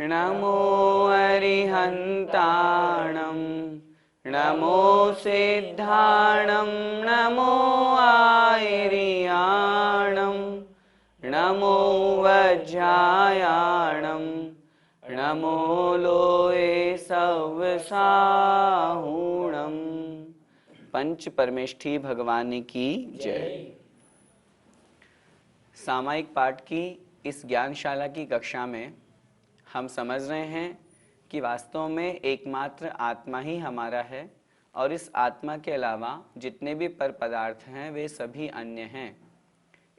नमो अरिहन्ताणं नमो सिद्धाणं नमो आयर्याणं नमो वज्रायाणं नमो लोये सव्साहुणं। पंच परमेष्ठी भगवान की जय। सामायिक पाठ की इस ज्ञानशाला की कक्षा में हम समझ रहे हैं कि वास्तव में एकमात्र आत्मा ही हमारा है और इस आत्मा के अलावा जितने भी पर पदार्थ हैं वे सभी अन्य हैं।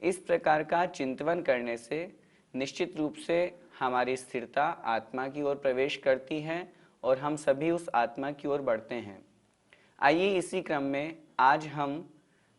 इस प्रकार का चिंतन करने से निश्चित रूप से हमारी स्थिरता आत्मा की ओर प्रवेश करती है और हम सभी उस आत्मा की ओर बढ़ते हैं। आइए इसी क्रम में आज हम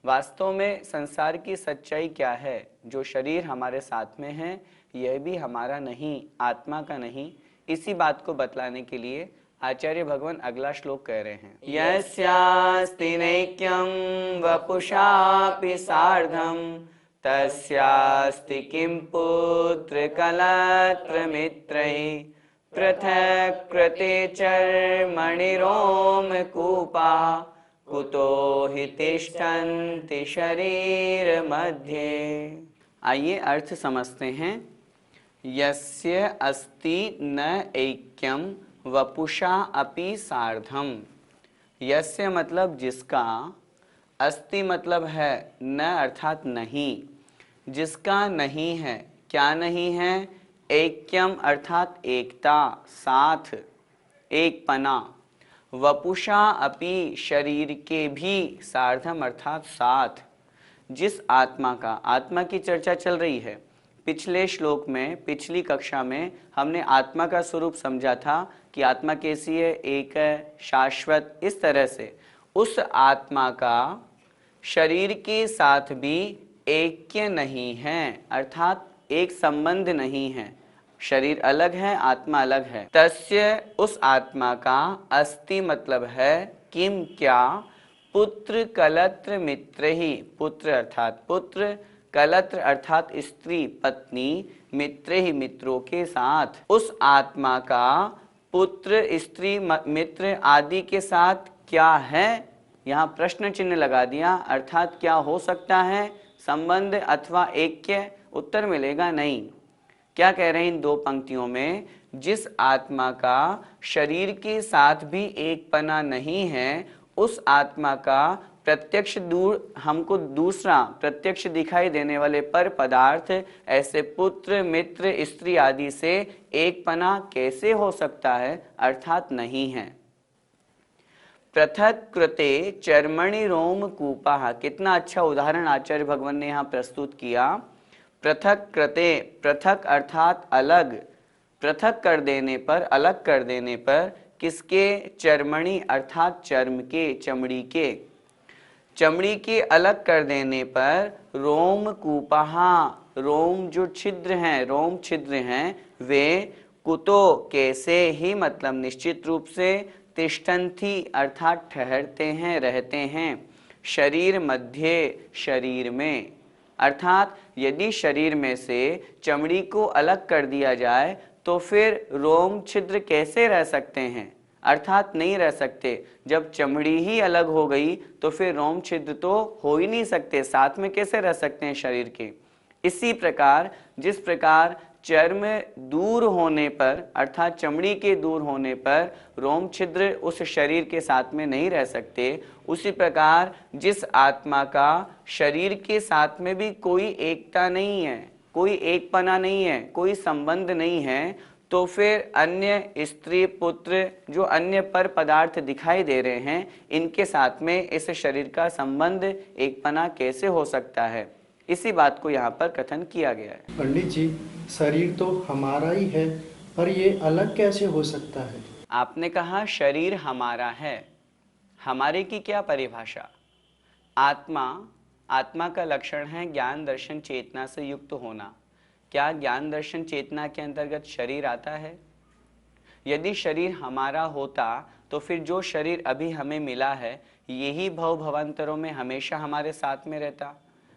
वास्तव में संसार की सच्चाई क्या है। जो शरीर हमारे साथ में है यह भी हमारा नहीं, आत्मा का नहीं, इसी बात को बतलाने के लिए आचार्य भगवान अगला श्लोक कह रहे हैं। यस्यास्ति नैक्यं वपुषापि सार्धं तस्यास्ति किं पुत्र कलत्र मित्रैः पृथक् कृते चर्मणि रोमकूपाः कुतो हि तिष्ठन्ति शरीर मध्ये। आइए अर्थ समझते हैं। यस्य अस्ति न ऐक्यम वपुषा अपि सार्धम। यस्य मतलब जिसका, अस्ति मतलब है, न अर्थात नहीं, जिसका नहीं है। क्या नहीं है? ऐक्यम अर्थात एकता, साथ, एक पना। वपुषा अपि शरीर के भी, सार्धम अर्थात साथ। जिस आत्मा का, आत्मा की चर्चा चल रही है। पिछले श्लोक में, पिछली कक्षा में हमने आत्मा का स्वरूप समझा था कि आत्मा कैसी है, एक है, शाश्वत। इस तरह से उस आत्मा का शरीर के साथ भी ऐक्य नहीं है, अर्थात एक संबंध नहीं है। शरीर अलग है, आत्मा अलग है। तस्य उस आत्मा का अस्ति मतलब है किम क्या, पुत्र कलत्र मित्र ही, पुत्र अर्थात पुत्र, कलत्र अर्थात स्त्री पत्नी, मित्र ही मित्रों के साथ। उस आत्मा का पुत्र, स्त्री, मित्र आदि के साथ क्या है? यहाँ प्रश्न चिन्ह लगा दिया, अर्थात क्या हो सकता है संबंध अथवा ऐक्य? उत्तर मिलेगा नहीं। क्या कह रहे हैं इन दो पंक्तियों में? जिस आत्मा का शरीर के साथ भी एक पना नहीं है, उस आत्मा का प्रत्यक्ष दूर, हमको दूसरा प्रत्यक्ष दिखाई देने वाले पर पदार्थ, ऐसे पुत्र, मित्र, स्त्री आदि से एक पना कैसे हो सकता है? अर्थात नहीं है। पृथक कृते चर्मणि रोमकूपाः। कितना अच्छा उदाहरण आचार्य भगवान ने यहाँ प्रस्तुत किया। पृथक कृते, पृथक अर्थात अलग, पृथक कर देने पर, अलग कर देने पर, किसके? चर्मणि अर्थात चर्म के, चमड़ी के, चमड़ी के अलग कर देने पर रोमकूपाः, रोम जो छिद्र हैं, रोम छिद्र हैं, वे कुतो कैसे ही मतलब निश्चित रूप से, तिष्ठन्ति अर्थात ठहरते हैं, रहते हैं, शरीर मध्य शरीर में। अर्थात यदि शरीर में से चमड़ी को अलग कर दिया जाए तो फिर रोम छिद्र कैसे रह सकते हैं? अर्थात नहीं रह सकते। जब चमड़ी ही अलग हो गई तो फिर रोम छिद्र तो हो ही नहीं सकते, साथ में कैसे रह सकते हैं शरीर के? इसी प्रकार जिस प्रकार चर्म दूर होने पर, अर्थात चमड़ी के दूर होने पर रोम छिद्र उस शरीर के साथ में नहीं रह सकते, उसी प्रकार जिस आत्मा का शरीर के साथ में भी कोई एकता नहीं है, कोई एकपना नहीं है, कोई संबंध नहीं है, तो फिर अन्य स्त्री पुत्र जो अन्य पर पदार्थ दिखाई दे रहे हैं, इनके साथ में इस शरीर का संबंध एकपना कैसे हो सकता है, इसी बात को यहाँ पर कथन किया गया है। पंडित जी, शरीर तो हमारा ही है, पर ये अलग कैसे हो सकता है? आपने कहा शरीर हमारा है, हमारे की क्या परिभाषा? आत्मा, आत्मा का लक्षण है ज्ञान दर्शन चेतना से युक्त होना। क्या ज्ञान दर्शन चेतना के अंतर्गत शरीर आता है? यदि शरीर हमारा होता तो फिर जो शरीर अभी हमें मिला है यही भव भवांतरों में हमेशा हमारे साथ में रहता।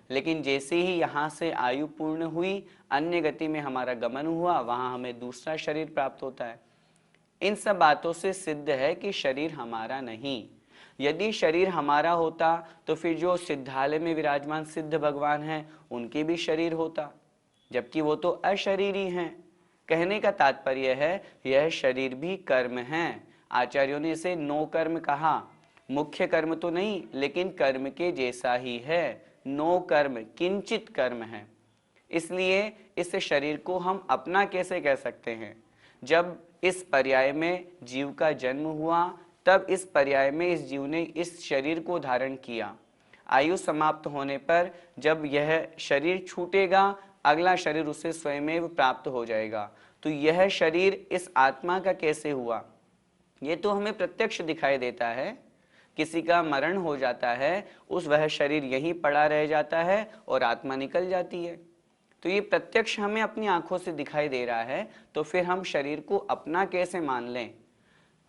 लेकिन जैसे ही यहाँ से आयु पूर्ण हुई, अन्य गति में हमारा गमन हुआ, वहाँ हमें दूसरा शरीर प्राप्त होता है। इन सब बातों से सिद्ध है कि शरीर हमारा नहीं। यदि शरीर हमारा होता तो फिर जो सिद्धालय में विराजमान सिद्ध भगवान हैं उनके भी शरीर होता, जबकि वो तो अशरीरी हैं। कहने का तात्पर्य है यह शरीर भी कर्म है। आचार्यों ने इसे नो कर्म कहा। मुख्य कर्म तो नहीं, लेकिन कर्म के जैसा ही है। नो कर्म, किंचित कर्म है। इसलिए इस शरीर को हम अपना कैसे कह सकते हैं? जब इस पर्याय में जीव का जन्म हुआ, तब इस पर्याय में इस जीव ने इस शरीर को धारण किया। आयु समाप्त होने पर जब यह शरीर छूटेगा, अगला शरीर उसे स्वयं प्राप्त हो जाएगा। तो यह शरीर इस आत्मा का कैसे हुआ? ये तो हमें प्रत्यक्ष दिखाई देता है। किसी का मरण हो जाता है, वह शरीर यहीं पड़ा रह जाता है और आत्मा निकल जाती है। तो ये प्रत्यक्ष हमें अपनी आंखों से दिखाई दे रहा है, तो फिर हम शरीर को अपना कैसे मान लें?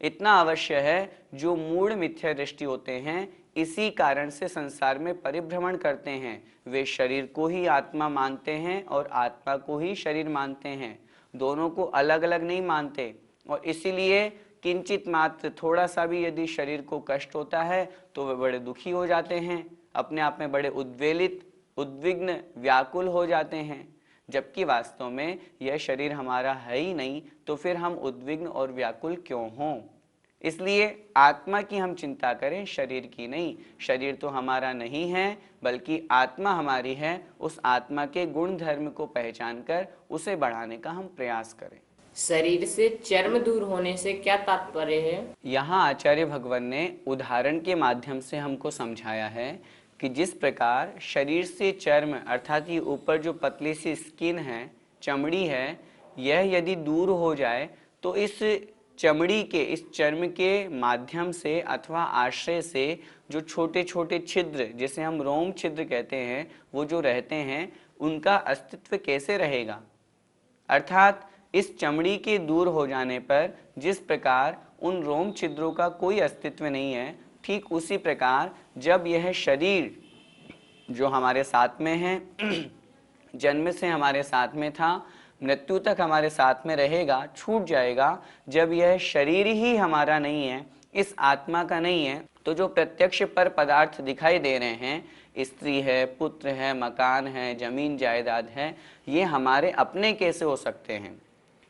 इतना अवश्य है, जो मूढ़ मिथ्या दृष्टि होते हैं, इसी कारण से संसार में परिभ्रमण करते हैं, वे शरीर को ही आत्मा मानते हैं और आत्मा को ही शरीर मानते हैं। दोनों को अलग अलग नहीं मानते। और इसीलिए किंचित मात्र थोड़ा सा भी यदि शरीर को कष्ट होता है तो वे बड़े दुखी हो जाते हैं, अपने आप में बड़े उद्वेलित, उद्विग्न, व्याकुल हो जाते हैं। जबकि वास्तव में यह शरीर हमारा है ही नहीं, तो फिर हम उद्विग्न और व्याकुल क्यों हों? इसलिए आत्मा की हम चिंता करें, शरीर की नहीं। शरीर तो हमारा नहीं है, बल्कि आत्मा हमारी है। उस आत्मा के गुण धर्म को पहचान कर उसे बढ़ाने का हम प्रयास करें। शरीर से चर्म दूर होने से क्या तात्पर्य है? यहाँ आचार्य भगवान ने उदाहरण के माध्यम से हमको समझाया है कि जिस प्रकार शरीर से चर्म, अर्थात ये ऊपर जो पतली सी स्किन है, चमड़ी है, यह यदि दूर हो जाए तो इस चमड़ी के, इस चर्म के माध्यम से अथवा आश्रय से जो छोटे छोटे छिद्र, जिसे हम रोम छिद्र कहते हैं, वो जो रहते हैं, उनका अस्तित्व कैसे रहेगा? अर्थात इस चमड़ी के दूर हो जाने पर जिस प्रकार उन रोम छिद्रों का कोई अस्तित्व नहीं है, ठीक उसी प्रकार जब यह शरीर जो हमारे साथ में है, जन्म से हमारे साथ में था, मृत्यु तक हमारे साथ में रहेगा, छूट जाएगा, जब यह शरीर ही हमारा नहीं है, इस आत्मा का नहीं है, तो जो प्रत्यक्ष पर पदार्थ दिखाई दे रहे हैं, स्त्री है, पुत्र है, मकान है, जमीन जायदाद है, ये हमारे अपने कैसे हो सकते हैं?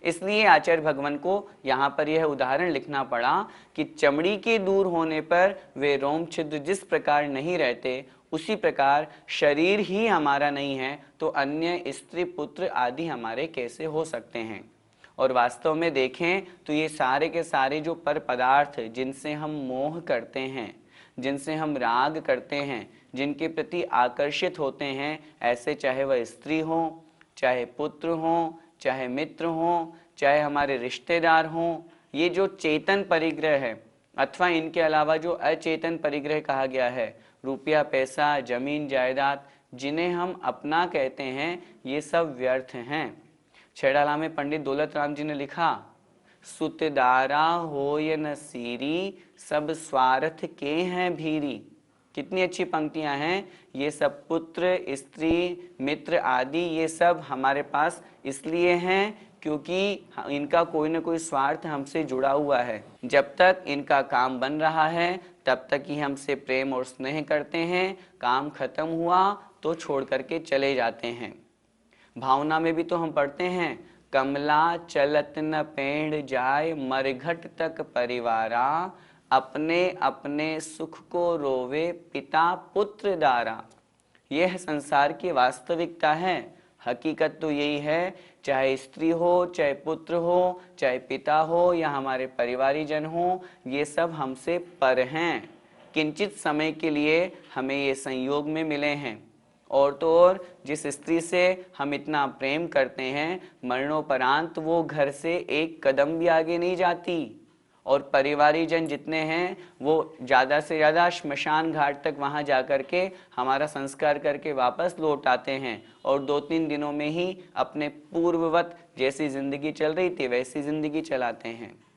इसलिए आचार्य भगवान को यहाँ पर यह उदाहरण लिखना पड़ा कि चमड़ी के दूर होने पर वे रोम छिद्र जिस प्रकार नहीं रहते, उसी प्रकार शरीर ही हमारा नहीं है तो अन्य स्त्री पुत्र आदि हमारे कैसे हो सकते हैं? और वास्तव में देखें तो ये सारे के सारे जो पर पदार्थ जिनसे हम मोह करते हैं, जिनसे हम राग करते हैं, जिनके प्रति आकर्षित होते हैं, ऐसे चाहे वह स्त्री हो, चाहे पुत्र हो, चाहे मित्र हो, चाहे हमारे रिश्तेदार हों, ये जो चेतन परिग्रह है अथवा इनके अलावा जो अचेतन परिग्रह कहा गया है, रुपया, पैसा, जमीन जायदाद, जिन्हें हम अपना कहते हैं, ये सब व्यर्थ हैं। छेड़ाला में पंडित दौलत राम जी ने लिखा, सुतदारा होय न सीरी, सब स्वार्थ के हैं भीरी। कितनी अच्छी पंक्तियां हैं। ये सब पुत्र, स्त्री, मित्र आदि ये सब हमारे पास इसलिए हैं क्योंकि इनका कोई ना कोई स्वार्थ हमसे जुड़ा हुआ है। जब तक इनका काम बन रहा है तब तक ही हमसे प्रेम और स्नेह करते हैं, काम खत्म हुआ तो छोड़ करके चले जाते हैं। भावना में भी तो हम पढ़ते हैं, कमला चलत न पेड़ जाय, मरघट तक परिवारा, अपने अपने सुख को रोवे पिता पुत्र दारा। यह संसार की वास्तविकता है। हकीकत तो यही है, चाहे स्त्री हो, चाहे पुत्र हो, चाहे पिता हो या हमारे परिवारीजन हो, ये सब हमसे पर हैं। किंचित समय के लिए हमें ये संयोग में मिले हैं। और तो और जिस स्त्री से हम इतना प्रेम करते हैं, मरणोपरांत वो घर से एक कदम भी आगे नहीं जाती। और परिवारीजन जितने हैं वो ज़्यादा से ज़्यादा श्मशान घाट तक वहाँ जा कर के हमारा संस्कार करके वापस लौट आते हैं और 2-3 दिनों में ही अपने पूर्ववत जैसी ज़िंदगी चल रही थी वैसी ज़िंदगी चलाते हैं।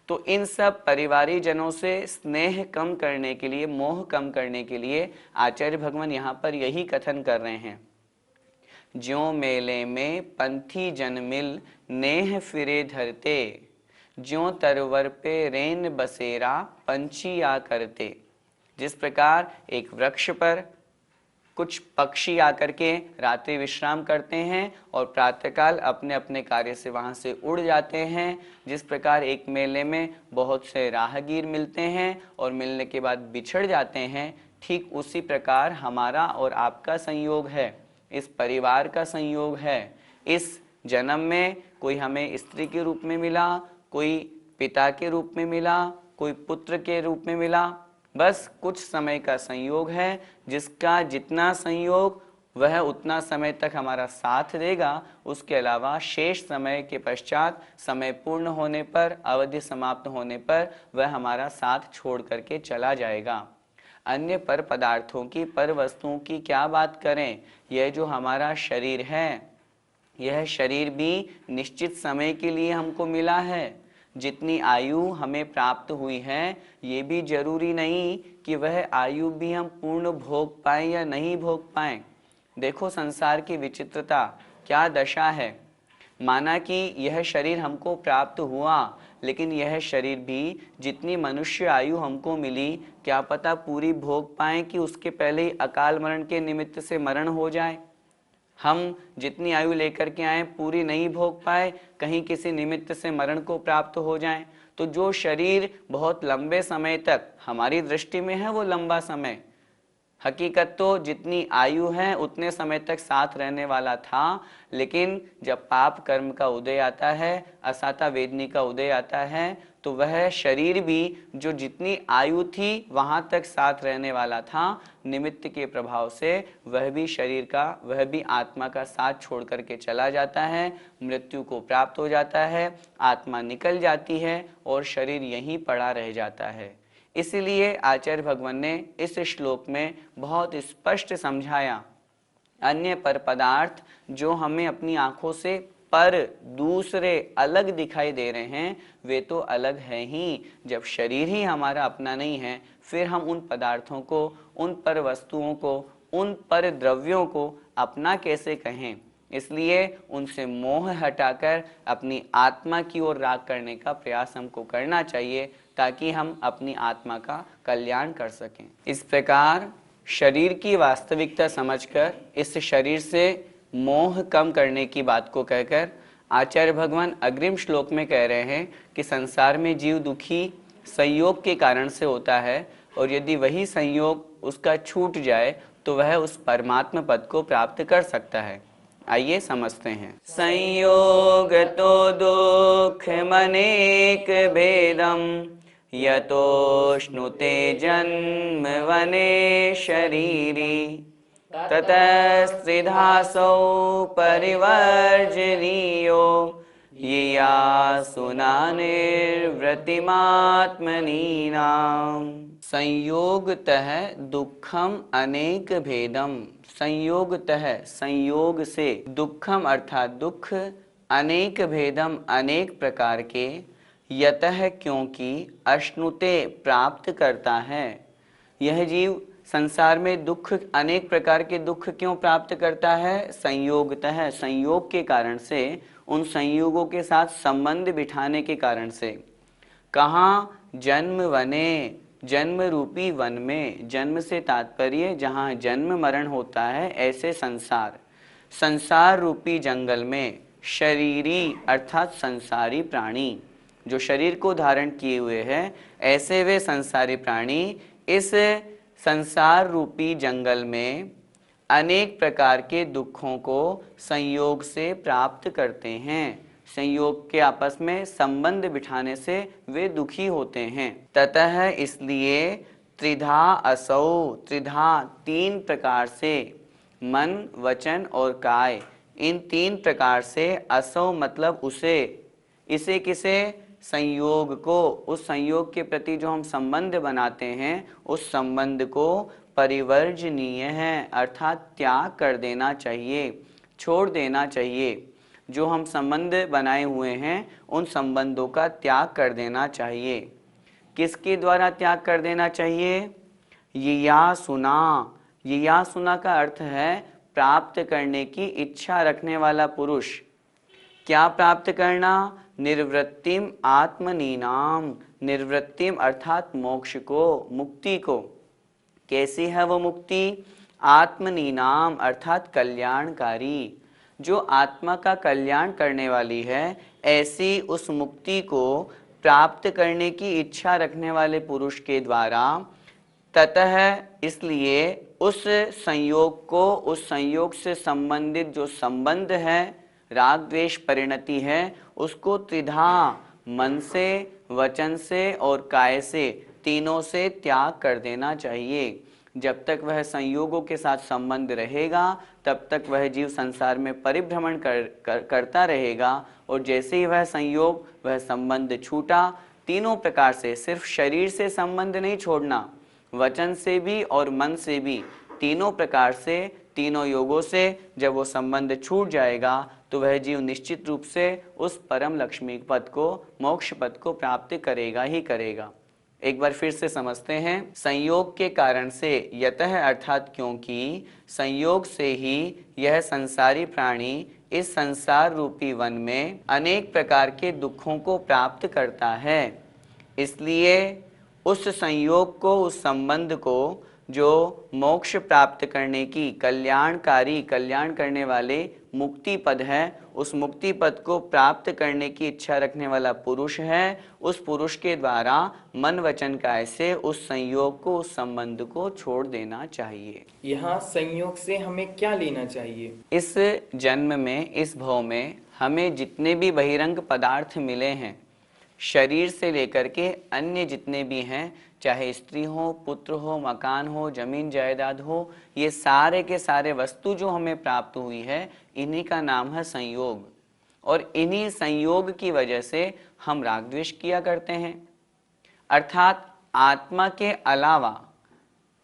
तो इन सब परिवारीजनों से स्नेह कम करने के लिए, मोह कम करने के लिए आचार्य भगवान यहाँ पर यही कथन कर रहे हैं, ज्यों मेले में पंथी जन मिल नेह फिरे धरते, ज्यों तरवर पे रेन बसेरा पंछी आ करते। जिस प्रकार एक वृक्ष पर कुछ पक्षी आकर के रात्रि विश्राम करते हैं और प्रातःकाल अपने अपने कार्य से वहाँ से उड़ जाते हैं, जिस प्रकार एक मेले में बहुत से राहगीर मिलते हैं और मिलने के बाद बिछड़ जाते हैं, ठीक उसी प्रकार हमारा और आपका संयोग है, इस परिवार का संयोग है। इस जन्म में कोई हमें स्त्री के रूप में मिला, कोई पिता के रूप में मिला, कोई पुत्र के रूप में मिला, बस कुछ समय का संयोग है, जिसका जितना संयोग वह उतना समय तक हमारा साथ देगा। उसके अलावा शेष समय के पश्चात समय पूर्ण होने पर, अवधि समाप्त होने पर वह हमारा साथ छोड़ करके चला जाएगा। अन्य पर पदार्थों की, पर वस्तुओं की क्या बात करें, यह जो हमारा शरीर है, यह शरीर भी निश्चित समय के लिए हमको मिला है। जितनी आयु हमें प्राप्त हुई है, ये भी जरूरी नहीं कि वह आयु भी हम पूर्ण भोग पाएं या नहीं भोग पाएं। देखो संसार की विचित्रता, क्या दशा है। माना कि यह शरीर हमको प्राप्त हुआ, लेकिन यह शरीर भी जितनी मनुष्य आयु हमको मिली, क्या पता पूरी भोग पाएं कि उसके पहले ही अकाल मरण के निमित्त से मरण हो जाए। हम जितनी आयु लेकर के आए पूरी नहीं भोग पाए, कहीं किसी निमित्त से मरण को प्राप्त हो जाए। तो जो शरीर बहुत लंबे समय तक हमारी दृष्टि में है वो लंबा समय, हकीकत तो जितनी आयु है उतने समय तक साथ रहने वाला था, लेकिन जब पाप कर्म का उदय आता है, असाता वेदनी का उदय आता है, तो वह शरीर भी जो जितनी आयु थी वहाँ तक साथ रहने वाला था, निमित्त के प्रभाव से वह भी शरीर का, वह भी आत्मा का साथ छोड़ करके चला जाता है, मृत्यु को प्राप्त हो जाता है, आत्मा निकल जाती है और शरीर यहीं पड़ा रह जाता है। इसीलिए आचार्य भगवान ने इस श्लोक में बहुत स्पष्ट समझाया, अन्य पर पदार्थ जो हमें अपनी आंखों से पर दूसरे अलग दिखाई दे रहे हैं, वे तो अलग है ही। जब शरीर ही हमारा अपना नहीं है, फिर हम उन पदार्थों को, उन पर वस्तुओं को, उन पर द्रव्यों को अपना कैसे कहें। इसलिए उनसे मोह हटाकर अपनी आत्मा की ओर राग करने का प्रयास हमको करना चाहिए, ताकि हम अपनी आत्मा का कल्याण कर सकें। इस प्रकार शरीर की वास्तविकता समझकर इस शरीर से मोह कम करने की बात को कहकर आचार्य भगवान अग्रिम श्लोक में कह रहे हैं कि संसार में जीव दुखी संयोग के कारण से होता है, और यदि वही संयोग उसका छूट जाए तो वह उस परमात्मा पद को प्राप्त कर सकता है। आइए समझते हैं। संयोग तो दुख मनेक भेदम, यतोष्णुते जन्म वने शरीरी, ततस्त्रिधासौ परिवर्जनीयो, यया सुनानिर्वृतिमात्मनीनाम्। संयोगतः दुखम अनेक भेदम, संयोगतः संयोग से, दुखम अर्थात दुख, अनेक भेदम अनेक प्रकार के, यतः क्योंकि, अश्नुते प्राप्त करता है। यह जीव संसार में दुख, अनेक प्रकार के दुख क्यों प्राप्त करता है? संयोगतः, संयोग के कारण से, उन संयोगों के साथ संबंध बिठाने के कारण से। कहाँ? जन्म वने, जन्म रूपी वन में। जन्म से तात्पर्य जहाँ जन्म मरण होता है, ऐसे संसार, संसार रूपी जंगल में। शरीरी अर्थात संसारी प्राणी, जो शरीर को धारण किए हुए हैं, ऐसे वे संसारी प्राणी इस संसार रूपी जंगल में अनेक प्रकार के दुखों को संयोग से प्राप्त करते हैं। संयोग के आपस में संबंध बिठाने से वे दुखी होते हैं। ततः इसलिए त्रिधा असौ, त्रिधा तीन प्रकार से, मन वचन और काय, इन तीन प्रकार से, असौ मतलब उसे, इसे किसे, संयोग को, उस संयोग के प्रति जो हम संबंध बनाते हैं उस संबंध को परिवर्जनीय है, अर्थात त्याग कर देना चाहिए, छोड़ देना चाहिए। जो हम संबंध बनाए हुए हैं उन संबंधों का त्याग कर देना चाहिए। किसके द्वारा त्याग कर देना चाहिए? यियासुना। यियासुना का अर्थ है प्राप्त करने की इच्छा रखने वाला पुरुष। क्या प्राप्त करना? निर्वृत्तिम आत्मनीनाम, निर्वृत्तिम अर्थात मोक्ष को, मुक्ति को। कैसी है वो मुक्ति? आत्मनीनाम अर्थात कल्याणकारी, जो आत्मा का कल्याण करने वाली है, ऐसी उस मुक्ति को प्राप्त करने की इच्छा रखने वाले पुरुष के द्वारा। ततः इसलिए उस संयोग को, उस संयोग से संबंधित जो संबंध है, राग द्वेष परिणति है, उसको त्रिधा, मन से, वचन से और काय से, तीनों से त्याग कर देना चाहिए। जब तक वह संयोगों के साथ संबंध रहेगा तब तक वह जीव संसार में परिभ्रमण करता रहेगा, और जैसे ही वह संयोग, वह संबंध छूटा, तीनों प्रकार से, सिर्फ शरीर से संबंध नहीं छोड़ना, वचन से भी और मन से भी, तीनों प्रकार से, तीनों योगों से जब वो संबंध छूट जाएगा तो वह जीव निश्चित रूप से उस परम लक्ष्मी पद को, मोक्ष पद को प्राप्त करेगा ही करेगा। एक बार फिर से समझते हैं। संयोग के कारण से, यतः अर्थात क्योंकि, संयोग से ही यह संसारी प्राणी इस संसार रूपी वन में अनेक प्रकार के दुखों को प्राप्त करता है। इसलिए उस संयोग को, उस संबंध को, जो मोक्ष प्राप्त करने की कल्याणकारी, कल्याण करने वाले मुक्ति पद है, उस मुक्ति पद को प्राप्त करने की इच्छा रखने वाला पुरुष है, उस पुरुष के द्वारा मन वचन काय से उस संयोग को, उस संबंध को छोड़ देना चाहिए। यहाँ संयोग से हमें क्या लेना चाहिए? इस जन्म में, इस भव में हमें जितने भी बहिरंग पदार्थ मिले हैं, शरीर से लेकर के अन्य जितने भी हैं, चाहे स्त्री हो, पुत्र हो, मकान हो, जमीन जायदाद हो, ये सारे के सारे वस्तु जो हमें प्राप्त हुई है, इन्हीं का नाम है संयोग। और इन्हीं संयोग की वजह से हम राग द्वेष किया करते हैं। अर्थात आत्मा के अलावा,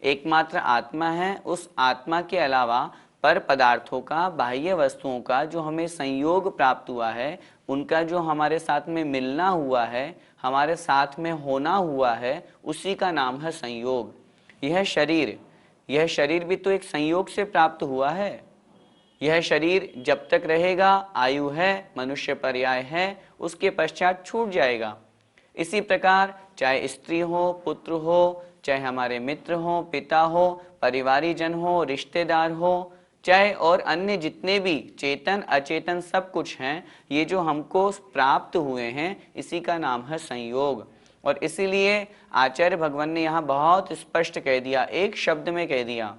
एकमात्र आत्मा है, उस आत्मा के अलावा पर पदार्थों का, बाह्य वस्तुओं का जो हमें संयोग प्राप्त हुआ है, उनका जो हमारे साथ में मिलना हुआ है, हमारे साथ में होना हुआ है, उसी का नाम है संयोग। यह शरीर भी तो एक संयोग से प्राप्त हुआ है। यह शरीर जब तक रहेगा, आयु है, मनुष्य पर्याय है, उसके पश्चात छूट जाएगा। इसी प्रकार चाहे स्त्री हो, पुत्र हो, चाहे हमारे मित्र हो, पिता हो, परिवारी जन हो, रिश्तेदार हो, चाहे और अन्य जितने भी चेतन अचेतन सब कुछ हैं, ये जो हमको प्राप्त हुए हैं, इसी का नाम है संयोग। और इसीलिए आचार्य भगवान ने यहाँ बहुत स्पष्ट कह दिया, एक शब्द में कह दिया,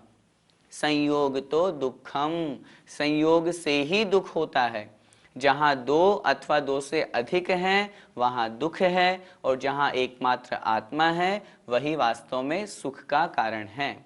संयोग तो दुखम, संयोग से ही दुख होता है। जहाँ दो अथवा दो से अधिक हैं वहाँ दुख है, और जहाँ एकमात्र आत्मा है वही वास्तव में सुख का कारण है।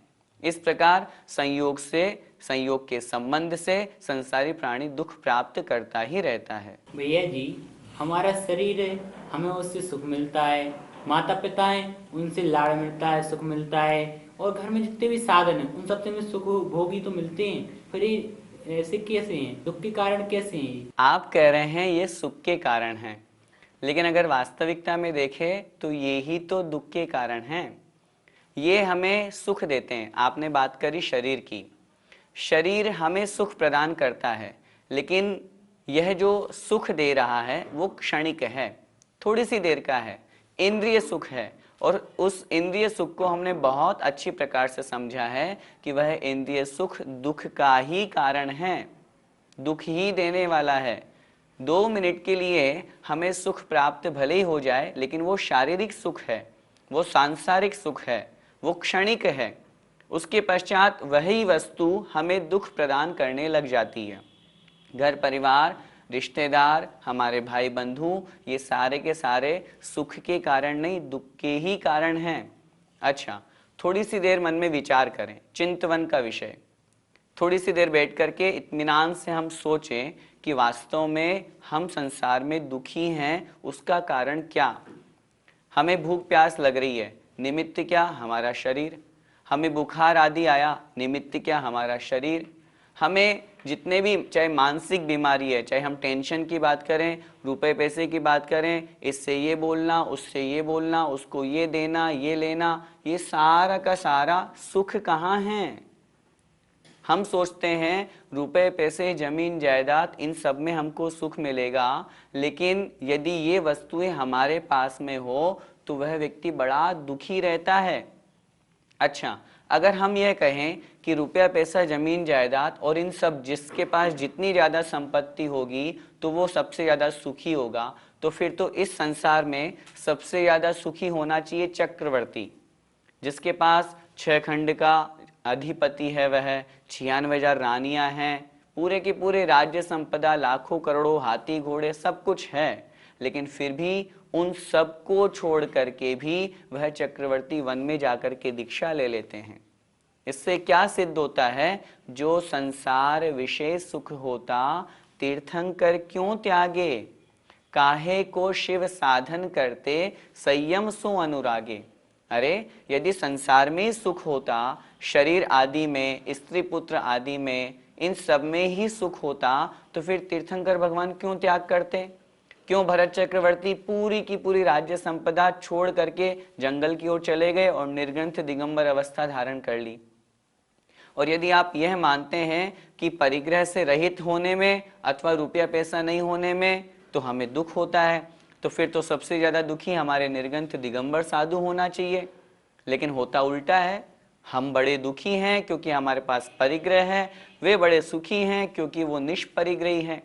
इस प्रकार संयोग से, संयोग के संबंध से संसारी प्राणी दुख प्राप्त करता ही रहता है। भैया जी, हमारा शरीर है, हमें उससे सुख मिलता है, माता पिता हैं उनसे लाड़ मिलता है, सुख मिलता है, और घर में जितने भी साधन हैं उन सबसे हमें सुख भोगी तो मिलते हैं। फिर ये ऐसे कैसे हैं? दुख के कारण कैसे हैं? आप कह रहे हैं ये सुख के कारण हैं, लेकिन अगर वास्तविकता में देखें तो ये ही तो दुख के कारण हैं। ये हमें सुख देते हैं। आपने बात करी शरीर की, शरीर हमें सुख प्रदान करता है, लेकिन यह जो सुख दे रहा है वो क्षणिक है, थोड़ी सी देर का है, इंद्रिय सुख है। और उस इंद्रिय सुख को हमने बहुत अच्छी प्रकार से समझा है कि वह इंद्रिय सुख दुख का ही कारण है, दुख ही देने वाला है। 2 मिनट के लिए हमें सुख प्राप्त भले ही हो जाए, लेकिन वो शारीरिक सुख है, वो सांसारिक सुख है, वो क्षणिक है। उसके पश्चात वही वस्तु हमें दुख प्रदान करने लग जाती है। घर परिवार, रिश्तेदार, हमारे भाई बंधु, ये सारे के सारे सुख के कारण नहीं, दुख के ही कारण हैं। अच्छा, थोड़ी सी देर मन में विचार करें, चिंतवन का विषय। थोड़ी सी देर बैठ करके इत्मीनान से हम सोचें कि वास्तव में हम संसार में दुखी हैं, उसका कारण क्या। हमें भूख प्यास लग रही है, निमित्त क्या? हमारा शरीर। हमें बुखार आदि आया, निमित्त क्या? हमारा शरीर। हमें जितने भी, चाहे मानसिक बीमारी है, चाहे हम टेंशन की बात करें, रुपए पैसे की बात करें, इससे ये बोलना, उससे ये बोलना, उसको ये देना, ये लेना, ये सारा का सारा सुख कहाँ है? हम सोचते हैं रुपए पैसे जमीन जायदाद इन सब में हमको सुख मिलेगा, लेकिन यदि ये वस्तुएं हमारे पास में हो तो वह व्यक्ति बड़ा दुखी रहता है। अच्छा, अगर हम यह कहें कि रुपया पैसा जमीन जायदाद और इन सब, जिसके पास जितनी ज़्यादा संपत्ति होगी तो वो सबसे ज़्यादा सुखी होगा, तो फिर तो इस संसार में सबसे ज़्यादा सुखी होना चाहिए चक्रवर्ती, जिसके पास 6 खंड का अधिपति है, वह 96,000 रानियां हैं, पूरे के पूरे राज्य संपदा, लाखों करोड़ों हाथी घोड़े सब कुछ है, लेकिन फिर भी उन सबको छोड़ करके भी वह चक्रवर्ती वन में जाकर के दीक्षा ले लेते हैं। इससे क्या सिद्ध होता है? जो संसार विषय सुख होता, तीर्थंकर क्यों त्यागे, काहे को शिव साधन करते, संयम सो अनुरागे। अरे, यदि संसार में सुख होता, शरीर आदि में, स्त्री पुत्र आदि में, इन सब में ही सुख होता, तो फिर तीर्थंकर भगवान क्यों त्याग करते? क्यों भरत चक्रवर्ती पूरी की पूरी राज्य संपदा छोड़ करके जंगल की ओर चले गए और निर्ग्रंथ दिगंबर अवस्था धारण कर ली? और यदि आप यह मानते हैं कि परिग्रह से रहित होने में अथवा रुपया पैसा नहीं होने में तो हमें दुख होता है, तो फिर तो सबसे ज्यादा दुखी हमारे निर्ग्रंथ दिगंबर साधु होना चाहिए। लेकिन होता उल्टा है, हम बड़े दुखी हैं क्योंकि हमारे पास परिग्रह है, वे बड़े सुखी हैं क्योंकि वो निष्परिग्रही हैं।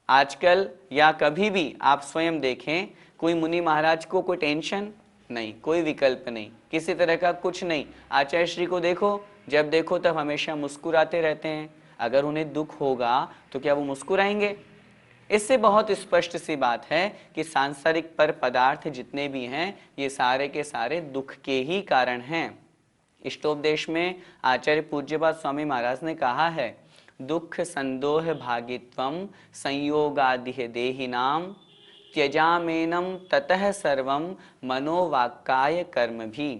आजकल या कभी भी आप स्वयं देखें, कोई मुनि महाराज को कोई टेंशन नहीं, कोई विकल्प नहीं, किसी तरह का कुछ नहीं। आचार्य श्री को देखो, जब देखो तब हमेशा मुस्कुराते रहते हैं। अगर उन्हें दुख होगा तो क्या वो मुस्कुराएंगे? इससे बहुत स्पष्ट सी बात है कि सांसारिक पर पदार्थ जितने भी हैं, ये सारे के सारे दुख के ही कारण हैं। इष्टोपदेश में आचार्य पूज्यपाद स्वामी महाराज ने कहा है, दुख संदोह भागित्वम संयोगादिह देहिनाम त्यजामेनम ततः सर्वम मनोवाक्काय कर्म भी।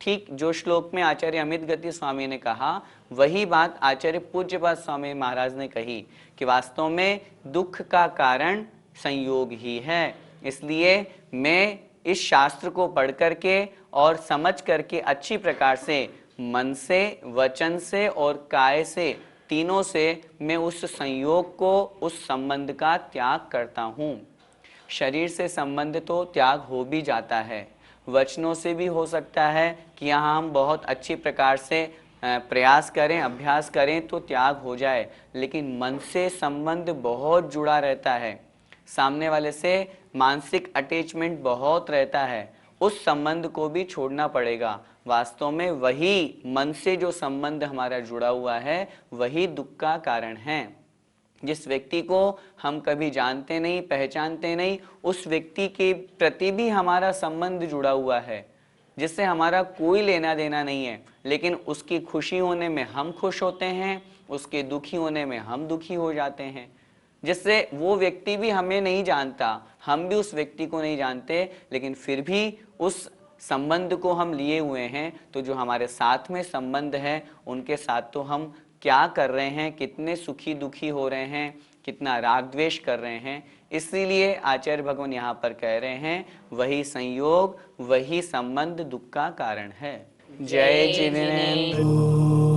ठीक जो श्लोक में आचार्य अमित गति स्वामी ने कहा, वही बात आचार्य पूज्यपाद स्वामी महाराज ने कही कि वास्तव में दुख का कारण संयोग ही है। इसलिए मैं इस शास्त्र को पढ़ करके और समझ करके अच्छी प्रकार से मन से, वचन से और काय से, तीनों से मैं उस संयोग को, उस संबंध का त्याग करता हूँ। शरीर से संबंध तो त्याग हो भी जाता है, वचनों से भी हो सकता है कि यहाँ हम बहुत अच्छी प्रकार से प्रयास करें, अभ्यास करें तो त्याग हो जाए, लेकिन मन से संबंध बहुत जुड़ा रहता है, सामने वाले से मानसिक अटैचमेंट बहुत रहता है, उस संबंध को भी छोड़ना पड़ेगा। वास्तव में वही मन से जो संबंध हमारा जुड़ा हुआ है वही दुख का कारण है। जिस व्यक्ति को हम कभी जानते नहीं, पहचानते नहीं, उस व्यक्ति के प्रति भी हमारा संबंध जुड़ा हुआ है, जिससे हमारा कोई लेना देना नहीं है, लेकिन उसकी खुशी होने में हम खुश होते हैं, उसके दुखी होने में हम दुखी हो जाते हैं। जिससे वो व्यक्ति भी हमें नहीं जानता, हम भी उस व्यक्ति को नहीं जानते, लेकिन फिर भी उस संबंध को हम लिए हुए हैं। तो जो हमारे साथ में संबंध है उनके साथ तो हम क्या कर रहे हैं, कितने सुखी दुखी हो रहे हैं, कितना राग द्वेष कर रहे हैं। इसीलिए आचार्य भगवान यहाँ पर कह रहे हैं, वही संयोग, वही संबंध दुख का कारण है। जय जिनेंद्र।